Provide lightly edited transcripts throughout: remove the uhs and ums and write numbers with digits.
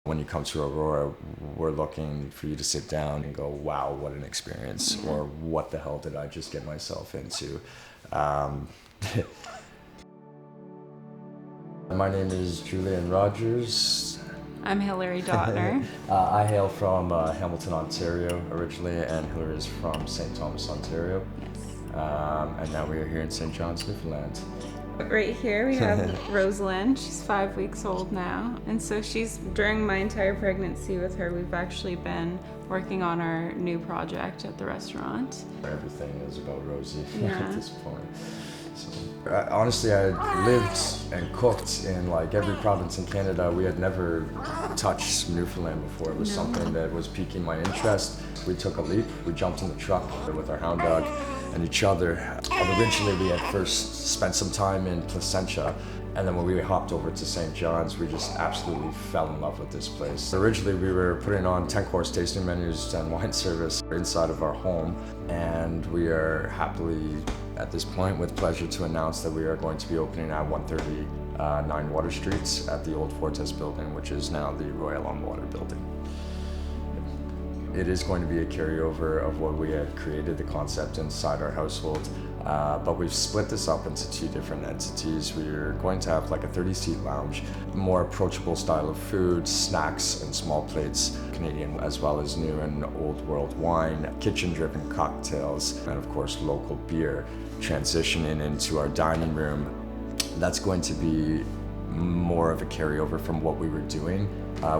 When you come to Aurora, we're looking for you to sit down and go, wow, what an experience, or what the hell did I just get myself into? My name is Julian Rogers. I'm Hilary Dotner. I hail from Hamilton, Ontario originally, and Hilary is from St. Thomas, Ontario. Yes. And now we are here in St. John's, Newfoundland. Right here we have Rosalind. She's 5 weeks old now. And so during my entire pregnancy with her, we've actually been working on our new project at the restaurant. Everything is about Rosie Yeah. at this point. So, honestly, I lived and cooked in like every province in Canada. We had never touched Newfoundland before. It was something that was piquing my interest. We took a leap. We jumped in the truck with our hound dog and each other. And originally we had first spent some time in Placentia, and then when we hopped over to St. John's, we just absolutely fell in love with this place. Originally we were putting on 10-course tasting menus and wine service inside of our home, and we are happily at this point with pleasure to announce that we are going to be opening at 139 Water Street at the old Fortis building, which is now the Royal on Water building. It is going to be a carryover of what we had created, the concept inside our household, but we've split this up into two different entities. We're going to have like a 30-seat lounge, more approachable style of food, snacks and small plates, Canadian as well as new and old world wine, kitchen-driven cocktails, and of course local beer. Transitioning into our dining room, that's going to be more of a carryover from what we were doing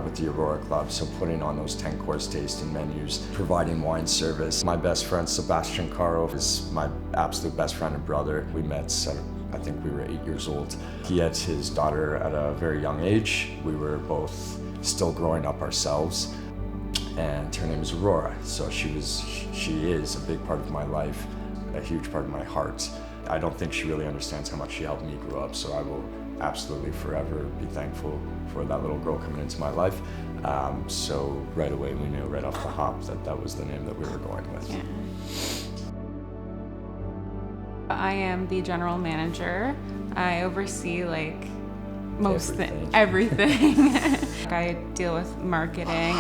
with the Aurora Club, so putting on those 10-course tasting menus, providing wine service. My best friend Sebastian Caro is my absolute best friend and brother. We met I think we were 8 years old. He had his daughter at a very young age. We were both still growing up ourselves, and her name is Aurora. So she is a big part of my life, a huge part of my heart. I don't think she really understands how much she helped me grow up, so I will absolutely forever be thankful for that little girl coming into my life. So right away we knew right off the hop that was the name that we were going with. Yeah. I am the general manager. I oversee like most everything. I deal with marketing.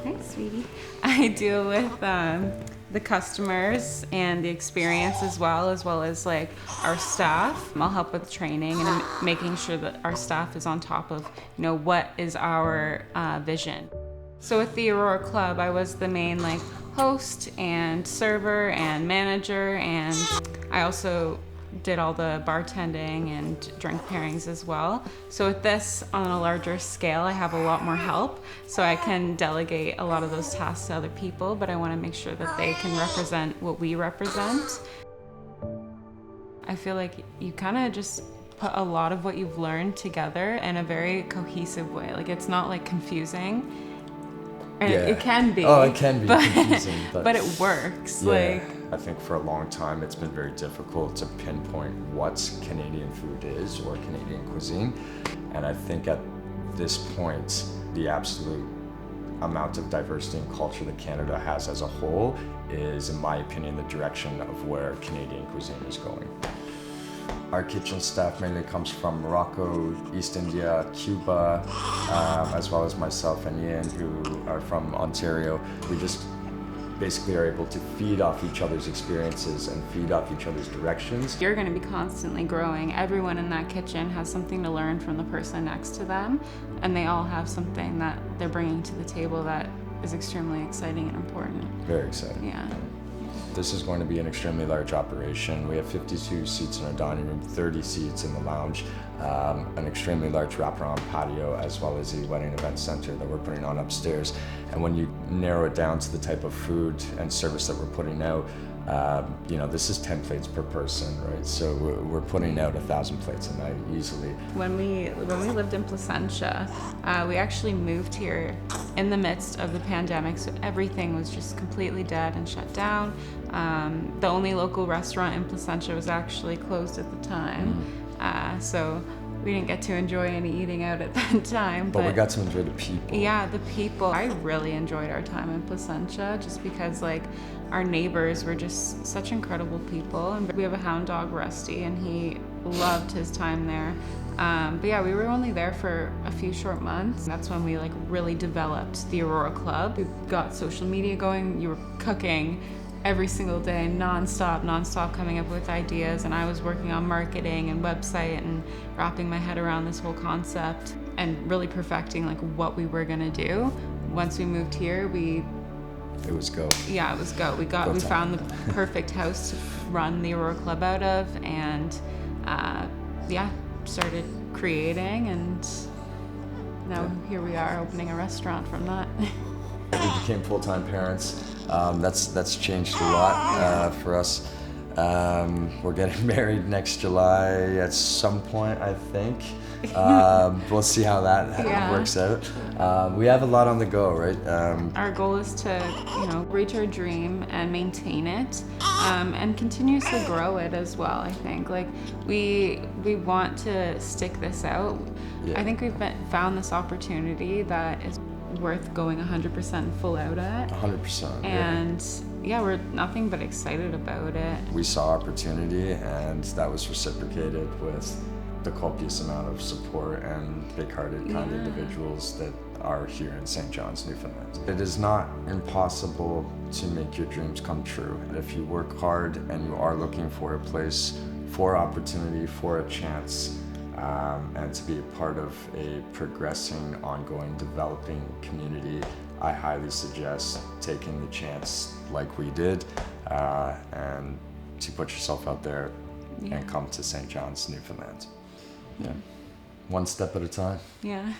Thanks, sweetie. I deal with the customers and the experience as well as like our staff. I'll help with training and making sure that our staff is on top of, what is our vision. So with the Aurora Club, I was the main like host and server and manager, and I also did all the bartending and drink pairings as well. So with this on a larger scale, I have a lot more help, so I can delegate a lot of those tasks to other people, but I want to make sure that they can represent what we represent. I feel like you kind of just put a lot of what you've learned together in a very cohesive way. Like, it's not like confusing. Yeah. It can be. Oh, it can be confusing. But it works. Yeah. I think for a long time it's been very difficult to pinpoint what Canadian food is or Canadian cuisine. And I think at this point, the absolute amount of diversity and culture that Canada has as a whole is, in my opinion, the direction of where Canadian cuisine is going. Our kitchen staff mainly comes from Morocco, East India, Cuba, as well as myself and Ian, who are from Ontario. We just basically are able to feed off each other's experiences and feed off each other's directions. You're going to be constantly growing. Everyone in that kitchen has something to learn from the person next to them, and they all have something that they're bringing to the table that is extremely exciting and important. Very exciting. Yeah. This is going to be an extremely large operation. We have 52 seats in our dining room, 30 seats in the lounge, an extremely large wraparound patio, as well as a wedding event center that we're putting on upstairs. And when you narrow it down to the type of food and service that we're putting out, this is 10 plates per person, right? So we're putting out 1,000 plates a night easily. When we lived in Placentia, we actually moved here in the midst of the pandemic, so everything was just completely dead and shut down. The only local restaurant in Placentia was actually closed at the time, so we didn't get to enjoy any eating out at that time. But we got to enjoy the people. Yeah, the people. I really enjoyed our time in Placentia just because our neighbors were just such incredible people. And we have a hound dog, Rusty, and he loved his time there. But yeah, we were only there for a few short months. That's when we like really developed the Aurora Club. We got social media going. You were cooking every single day, nonstop coming up with ideas. And I was working on marketing and website and wrapping my head around this whole concept and really perfecting like what we were gonna do. Once we moved here, it was go. Yeah, it was go. We found the perfect house to run the Aurora Club out of, and started creating, and now here we are opening a restaurant from that. We became full-time parents. That's changed a lot for us. We're getting married next July at some point, I think. We'll see how that works out. We have a lot on the go, right? Our goal is to, reach our dream and maintain it, and continuously grow it as well. I think we want to stick this out. Yeah. I think we've found this opportunity that is worth going 100% full out at. 100%. And we're nothing but excited about it. We saw opportunity, and that was reciprocated with the copious amount of support and big-hearted kind individuals that are here in St. John's, Newfoundland. It is not impossible to make your dreams come true. If you work hard and you are looking for a place, for opportunity, for a chance, and to be a part of a progressing, ongoing, developing community, I highly suggest taking the chance like we did, and to put yourself out there and come to St. John's, Newfoundland. Yeah. One step at a time. Yeah.